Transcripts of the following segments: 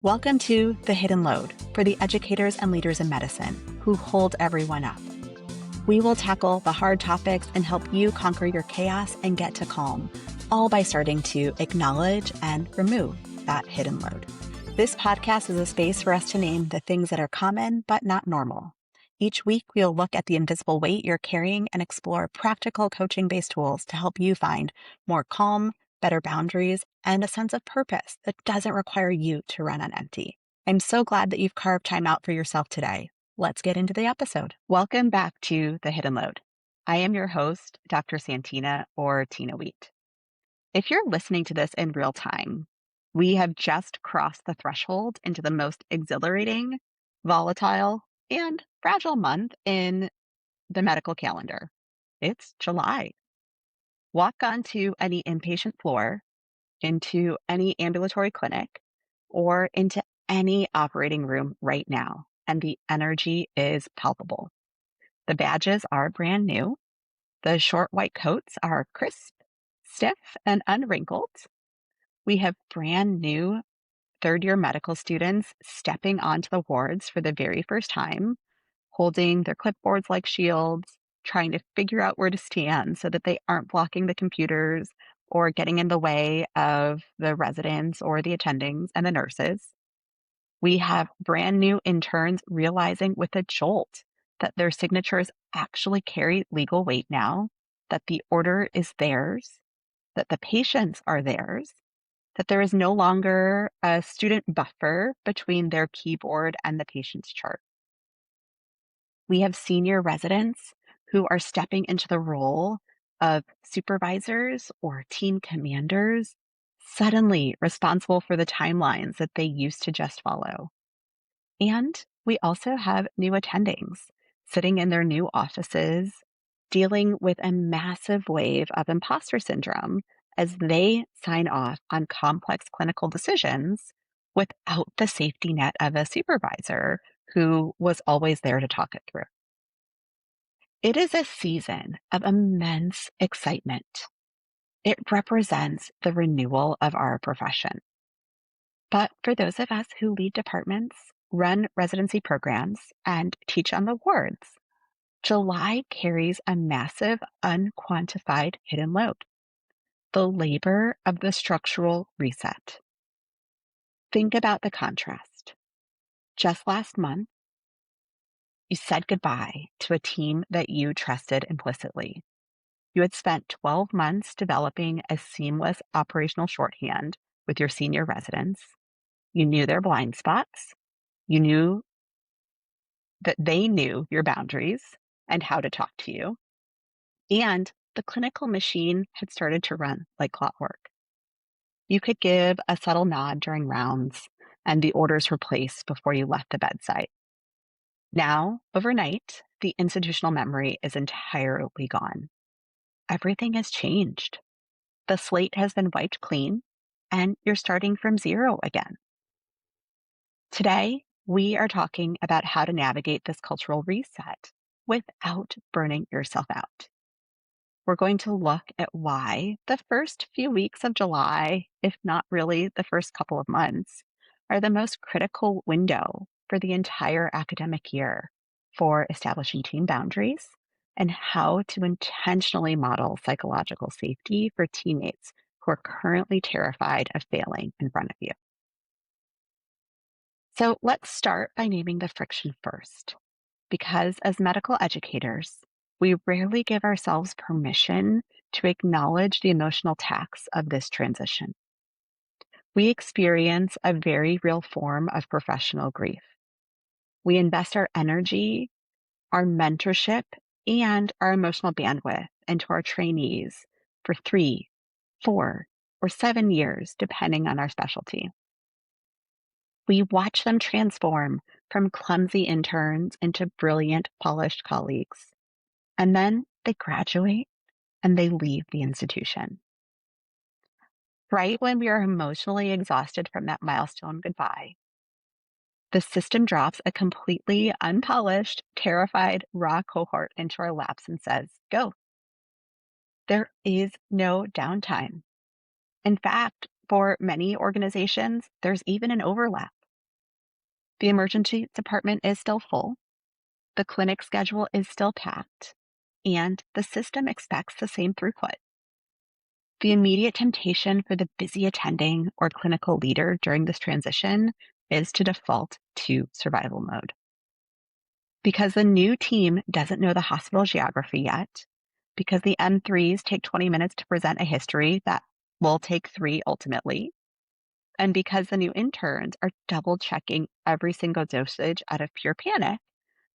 Welcome to The Hidden Load for the educators and leaders in medicine who hold everyone up. We will tackle the hard topics and help you conquer your chaos and get to calm, all by starting to acknowledge and remove that hidden load. This podcast is a space for us to name the things that are common but not normal. Each week, we'll look at the invisible weight you're carrying and explore practical coaching-based tools to help you find more calm, better boundaries, and a sense of purpose that doesn't require you to run on empty. I'm so glad that you've carved time out for yourself today. Let's get into the episode. Welcome back to The Hidden Load. I am your host, Dr. Santina or Tina Wheat. If you're listening to this in real time, we have just crossed the threshold into the most exhilarating, volatile, and fragile month in the medical calendar. It's July. Walk onto any inpatient floor, into any ambulatory clinic, or into any operating room right now, and the energy is palpable. The badges are brand new. The short white coats are crisp, stiff, and unwrinkled. We have brand new third-year medical students stepping onto the wards for the very first time, holding their clipboards like shields, trying to figure out where to stand so that they aren't blocking the computers or getting in the way of the residents or the attendings and the nurses. We have brand new interns realizing with a jolt that their signatures actually carry legal weight now, that the order is theirs, that the patients are theirs, that there is no longer a student buffer between their keyboard and the patient's chart. We have senior residents who are stepping into the role of supervisors or team commanders, suddenly responsible for the timelines that they used to just follow. And we also have new attendings sitting in their new offices, dealing with a massive wave of imposter syndrome as they sign off on complex clinical decisions without the safety net of a supervisor who was always there to talk it through. It is a season of immense excitement. It represents the renewal of our profession. But for those of us who lead departments, run residency programs, and teach on the wards, July carries a massive unquantified hidden load, the labor of the structural reset. Think about the contrast. Just last month, you said goodbye to a team that you trusted implicitly. You had spent 12 months developing a seamless operational shorthand with your senior residents. You knew their blind spots. You knew that they knew your boundaries and how to talk to you. And the clinical machine had started to run like clockwork. You could give a subtle nod during rounds, and the orders were placed before you left the bedside. Now, overnight, the institutional memory is entirely gone. Everything has changed. The slate has been wiped clean, and you're starting from zero again. Today, we are talking about how to navigate this cultural reset without burning yourself out. We're going to look at why the first few weeks of July, if not really the first couple of months, are the most critical window for the entire academic year for establishing team boundaries and how to intentionally model psychological safety for teammates who are currently terrified of failing in front of you. So let's start by naming the friction first, because as medical educators, we rarely give ourselves permission to acknowledge the emotional tax of this transition. We experience a very real form of professional grief. We invest our energy, our mentorship, and our emotional bandwidth into our trainees for 3, 4, or 7 years, depending on our specialty. We watch them transform from clumsy interns into brilliant, polished colleagues. And then they graduate and they leave the institution. Right when we are emotionally exhausted from that milestone goodbye, the system drops a completely unpolished, terrified, raw cohort into our laps and says, go. There is no downtime. In fact, for many organizations, there's even an overlap. The emergency department is still full, the clinic schedule is still packed, and the system expects the same throughput. The immediate temptation for the busy attending or clinical leader during this transition is to default to survival mode. Because the new team doesn't know the hospital geography yet, because the M3s take 20 minutes to present a history that will take 3 ultimately, and because the new interns are double checking every single dosage out of pure panic,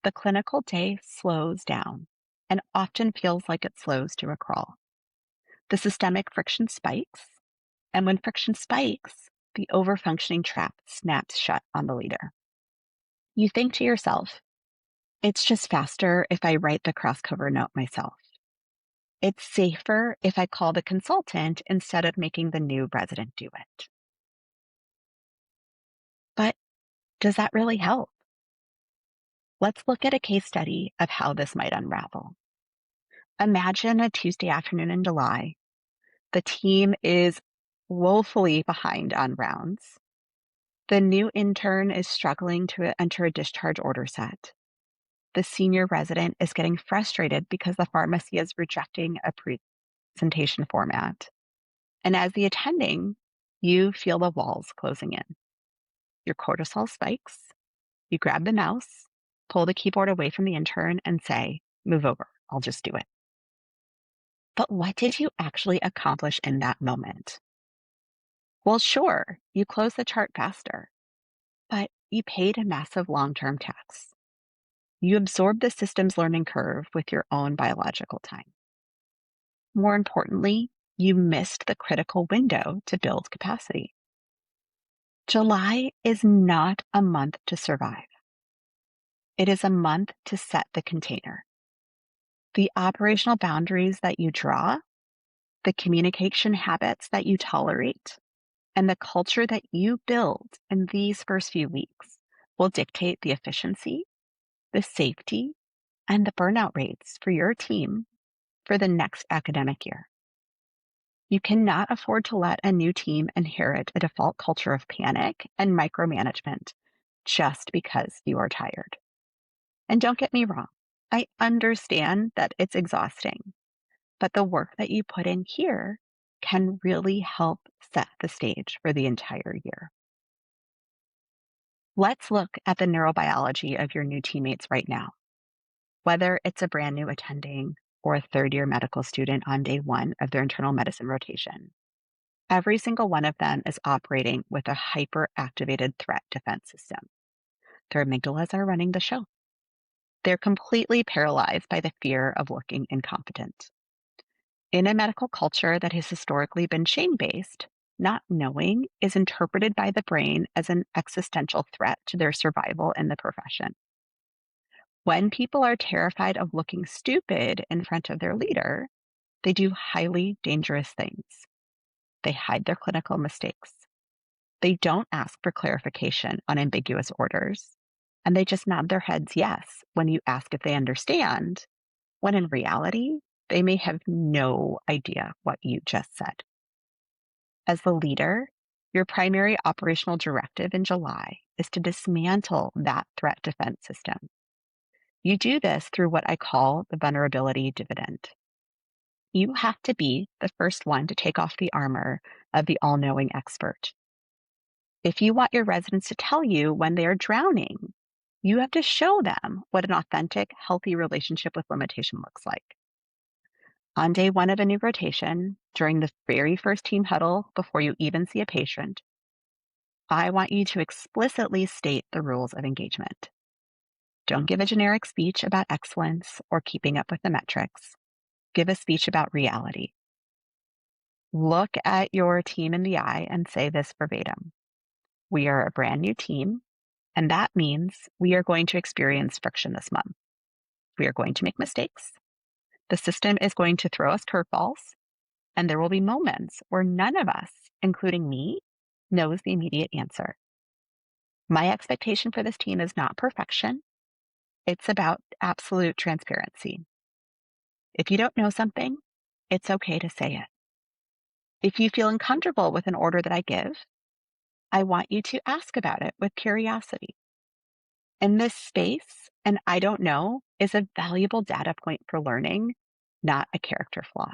the clinical day slows down and often feels like it slows to a crawl. The systemic friction spikes, and when friction spikes, the overfunctioning trap snaps shut on the leader. You think to yourself, it's just faster if I write the cross-cover note myself. It's safer if I call the consultant instead of making the new resident do it. But does that really help? Let's look at a case study of how this might unravel. Imagine a Tuesday afternoon in July. The team is woefully behind on rounds. The new intern is struggling to enter a discharge order set. The senior resident is getting frustrated because the pharmacy is rejecting a presentation format. And as the attending, you feel the walls closing in. Your cortisol spikes. You grab the mouse, pull the keyboard away from the intern, and say, "Move over, I'll just do it." But what did you actually accomplish in that moment? Well, sure, you closed the chart faster, but you paid a massive long-term tax. You absorbed the system's learning curve with your own biological time. More importantly, you missed the critical window to build capacity. July is not a month to survive. It is a month to set the container. The operational boundaries that you draw, the communication habits that you tolerate, and the culture that you build in these first few weeks will dictate the efficiency, the safety, and the burnout rates for your team for the next academic year. You cannot afford to let a new team inherit a default culture of panic and micromanagement just because you are tired. And don't get me wrong, I understand that it's exhausting, but the work that you put in here can really help set the stage for the entire year. Let's look at the neurobiology of your new teammates right now. Whether it's a brand new attending or a third-year medical student on day 1 of their internal medicine rotation, every single one of them is operating with a hyperactivated threat defense system. Their amygdalas are running the show. They're completely paralyzed by the fear of looking incompetent. In a medical culture that has historically been shame-based, not knowing is interpreted by the brain as an existential threat to their survival in the profession. When people are terrified of looking stupid in front of their leader, they do highly dangerous things. They hide their clinical mistakes. They don't ask for clarification on ambiguous orders, and they just nod their heads yes when you ask if they understand, when in reality, they may have no idea what you just said. As the leader, your primary operational directive in July is to dismantle that threat defense system. You do this through what I call the vulnerability dividend. You have to be the first one to take off the armor of the all-knowing expert. If you want your residents to tell you when they are drowning, you have to show them what an authentic, healthy relationship with limitation looks like. On day 1 of a new rotation, during the very first team huddle before you even see a patient, I want you to explicitly state the rules of engagement. Don't give a generic speech about excellence or keeping up with the metrics. Give a speech about reality. Look at your team in the eye and say this verbatim. We are a brand new team, and that means we are going to experience friction this month. We are going to make mistakes. The system is going to throw us curveballs, and there will be moments where none of us, including me, knows the immediate answer. My expectation for this team is not perfection. It's about absolute transparency. If you don't know something, it's okay to say it. If you feel uncomfortable with an order that I give, I want you to ask about it with curiosity. In this space, and I don't know is a valuable data point for learning, not a character flaw.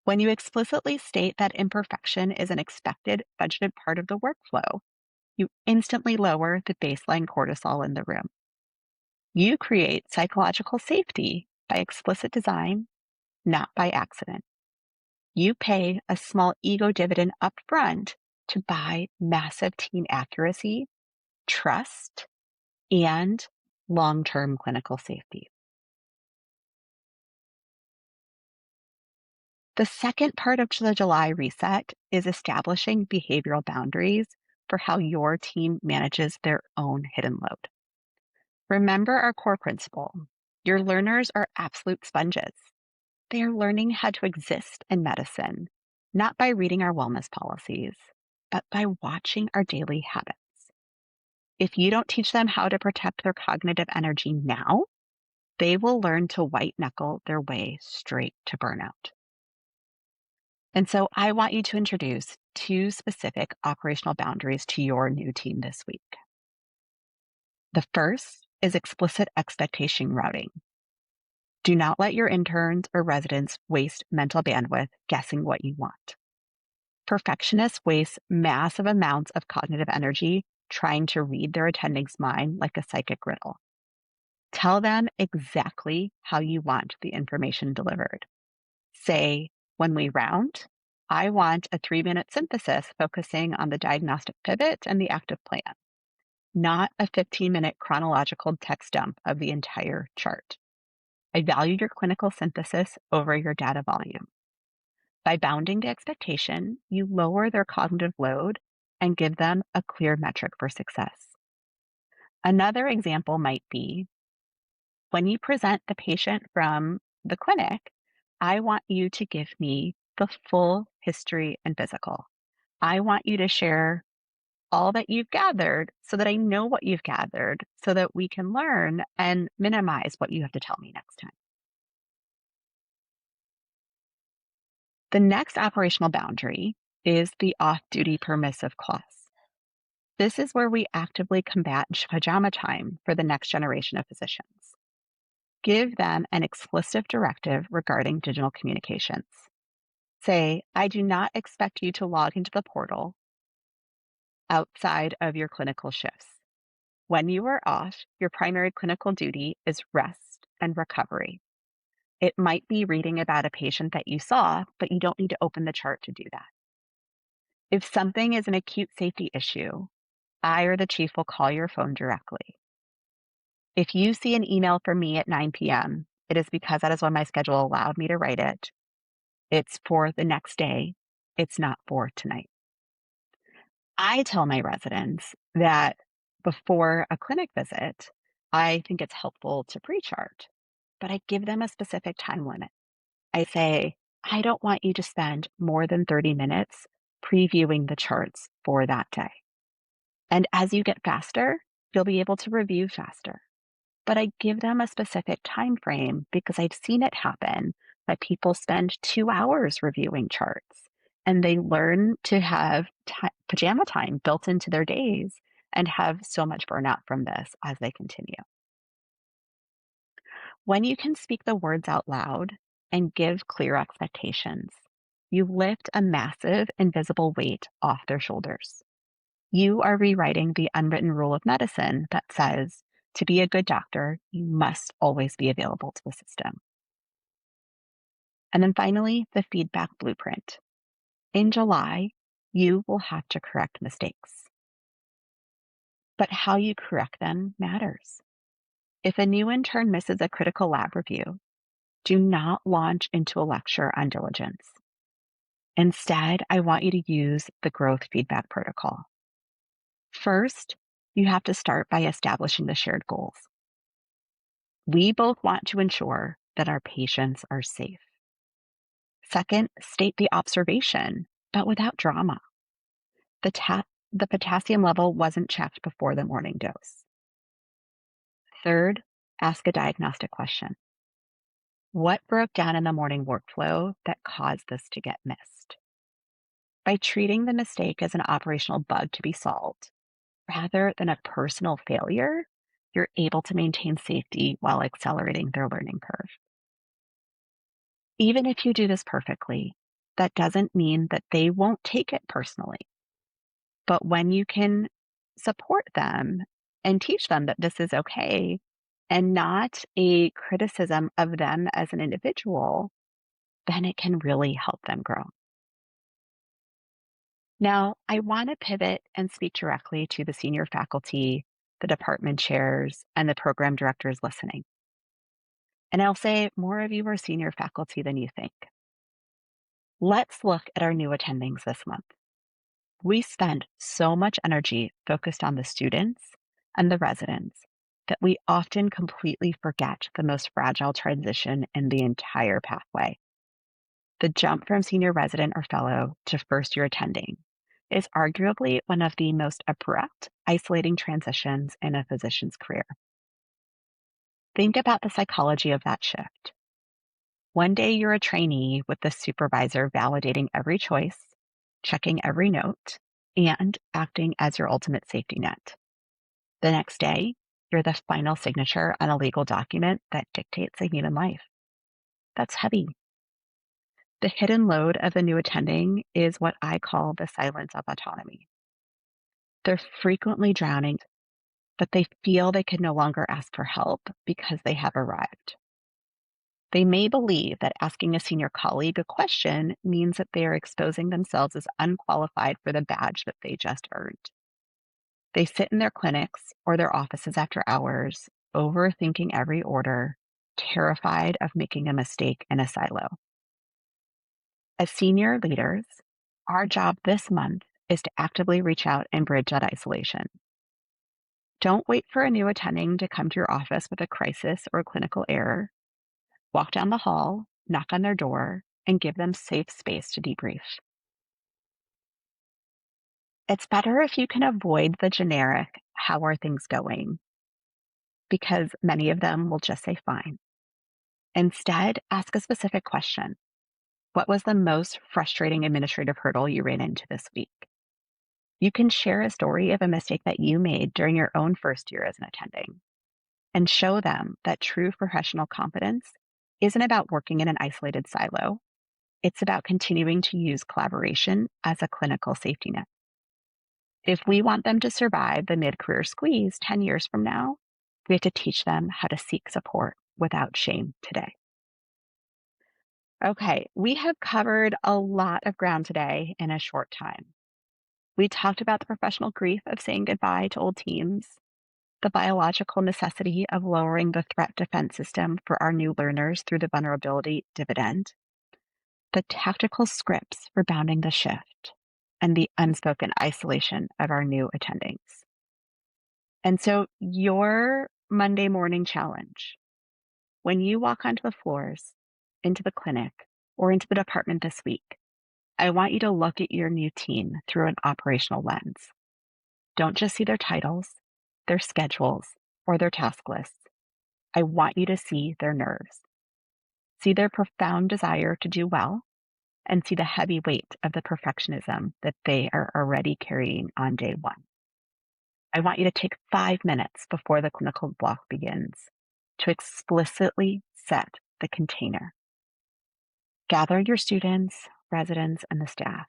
When you explicitly state that imperfection is an expected, budgeted part of the workflow, you instantly lower the baseline cortisol in the room. You create psychological safety by explicit design, not by accident. You pay a small ego dividend upfront to buy massive team accuracy, trust, and long-term clinical safety. The second part of the July reset is establishing behavioral boundaries for how your team manages their own hidden load. Remember our core principle. Your learners are absolute sponges. They are learning how to exist in medicine, not by reading our wellness policies, but by watching our daily habits. If you don't teach them how to protect their cognitive energy now, they will learn to white knuckle their way straight to burnout. And so I want you to introduce 2 specific operational boundaries to your new team this week. The first is explicit expectation routing. Do not let your interns or residents waste mental bandwidth guessing what you want. Perfectionists waste massive amounts of cognitive energy trying to read their attending's mind like a psychic riddle. Tell them exactly how you want the information delivered. Say, when we round, I want a 3-minute synthesis focusing on the diagnostic pivot and the active plan, not a 15-minute chronological text dump of the entire chart. I value your clinical synthesis over your data volume. By bounding the expectation, you lower their cognitive load and give them a clear metric for success. Another example might be when you present the patient from the clinic, I want you to give me the full history and physical. I want you to share all that you've gathered so that I know what you've gathered so that we can learn and minimize what you have to tell me next time. The next operational boundary is the off-duty permissive clause. This is where we actively combat pajama time for the next generation of physicians. Give them an explicit directive regarding digital communications. Say, I do not expect you to log into the portal outside of your clinical shifts. When you are off, your primary clinical duty is rest and recovery. It might be reading about a patient that you saw, but you don't need to open the chart to do that. If something is an acute safety issue, I or the chief will call your phone directly. If you see an email from me at 9 p.m., it is because that is when my schedule allowed me to write it. It's for the next day. It's not for tonight. I tell my residents that before a clinic visit, I think it's helpful to pre-chart, but I give them a specific time limit. I say, I don't want you to spend more than 30 minutes previewing the charts for that day. And as you get faster, you'll be able to review faster. But I give them a specific time frame because I've seen it happen that people spend 2 hours reviewing charts and they learn to have pajama time built into their days and have so much burnout from this as they continue. When you can speak the words out loud and give clear expectations, you lift a massive invisible weight off their shoulders. You are rewriting the unwritten rule of medicine that says, to be a good doctor, you must always be available to the system. And then finally, the feedback blueprint. In July, you will have to correct mistakes. But how you correct them matters. If a new intern misses a critical lab review, do not launch into a lecture on diligence. Instead, I want you to use the growth feedback protocol. First, you have to start by establishing the shared goals. We both want to ensure that our patients are safe. Second, state the observation, but without drama. The potassium level wasn't checked before the morning dose. Third, ask a diagnostic question. What broke down in the morning workflow that caused this to get missed? By treating the mistake as an operational bug to be solved, rather than a personal failure, you're able to maintain safety while accelerating their learning curve. Even if you do this perfectly, that doesn't mean that they won't take it personally. But when you can support them and teach them that this is okay and not a criticism of them as an individual, then it can really help them grow. Now, I want to pivot and speak directly to the senior faculty, the department chairs, and the program directors listening. And I'll say more of you are senior faculty than you think. Let's look at our new attendings this month. We spend so much energy focused on the students and the residents that we often completely forget the most fragile transition in the entire pathway. The jump from senior resident or fellow to first year attending is arguably one of the most abrupt, isolating transitions in a physician's career. Think about the psychology of that shift. One day you're a trainee with the supervisor validating every choice, checking every note, and acting as your ultimate safety net. The next day, you're the final signature on a legal document that dictates a human life. That's heavy. The hidden load of the new attending is what I call the silence of autonomy. They're frequently drowning, but they feel they can no longer ask for help because they have arrived. They may believe that asking a senior colleague a question means that they are exposing themselves as unqualified for the badge that they just earned. They sit in their clinics or their offices after hours, overthinking every order, terrified of making a mistake in a silo. As senior leaders, our job this month is to actively reach out and bridge that isolation. Don't wait for a new attending to come to your office with a crisis or a clinical error. Walk down the hall, knock on their door, and give them safe space to debrief. It's better if you can avoid the generic, "How are things going?" because many of them will just say fine. Instead, ask a specific question. What was the most frustrating administrative hurdle you ran into this week? You can share a story of a mistake that you made during your own first year as an attending and show them that true professional competence isn't about working in an isolated silo. It's about continuing to use collaboration as a clinical safety net. If we want them to survive the mid-career squeeze 10 years from now, we have to teach them how to seek support without shame today. Okay, we have covered a lot of ground today in a short time. We talked about the professional grief of saying goodbye to old teams, the biological necessity of lowering the threat defense system for our new learners through the vulnerability dividend, the tactical scripts for bounding the shift, and the unspoken isolation of our new attendings. And so your Monday morning challenge, when you walk onto the floors, into the clinic, or into the department this week, I want you to look at your new team through an operational lens. Don't just see their titles, their schedules, or their task lists. I want you to see their nerves. See their profound desire to do well, and see the heavy weight of the perfectionism that they are already carrying on day one. I want you to take 5 minutes before the clinical block begins to explicitly set the container. Gather your students, residents, and the staff.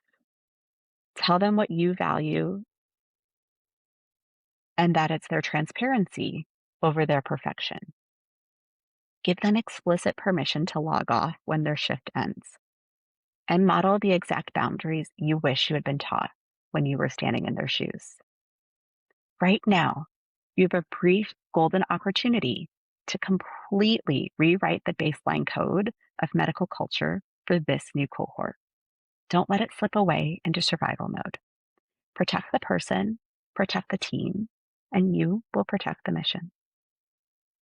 Tell them what you value and that it's their transparency over their perfection. Give them explicit permission to log off when their shift ends, and model the exact boundaries you wish you had been taught when you were standing in their shoes. Right now, you have a brief golden opportunity to completely rewrite the baseline code of medical culture for this new cohort. Don't let it slip away into survival mode. Protect the person, protect the team, and you will protect the mission.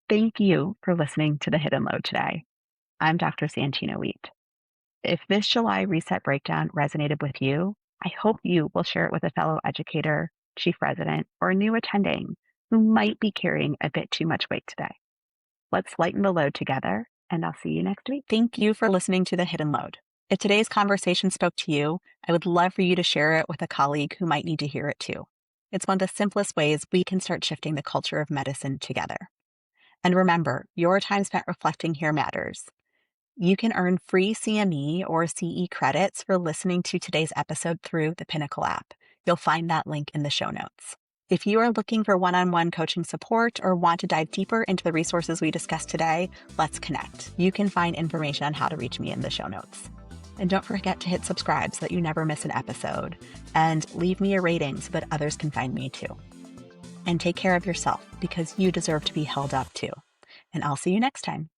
Thank you for listening to The Hidden Load today. I'm Dr. Santina Wheat. If this July reset breakdown resonated with you, I hope you will share it with a fellow educator, chief resident, or a new attending who might be carrying a bit too much weight today. Let's lighten the load together, and I'll see you next week. Thank you for listening to The Hidden Load. If today's conversation spoke to you, I would love for you to share it with a colleague who might need to hear it too. It's one of the simplest ways we can start shifting the culture of medicine together. And remember, your time spent reflecting here matters. You can earn free CME or CE credits for listening to today's episode through the Pinnacle app. You'll find that link in the show notes. If you are looking for one-on-one coaching support or want to dive deeper into the resources we discussed today, let's connect. You can find information on how to reach me in the show notes. And don't forget to hit subscribe so that you never miss an episode. And leave me a rating so that others can find me too. And take care of yourself because you deserve to be held up too. And I'll see you next time.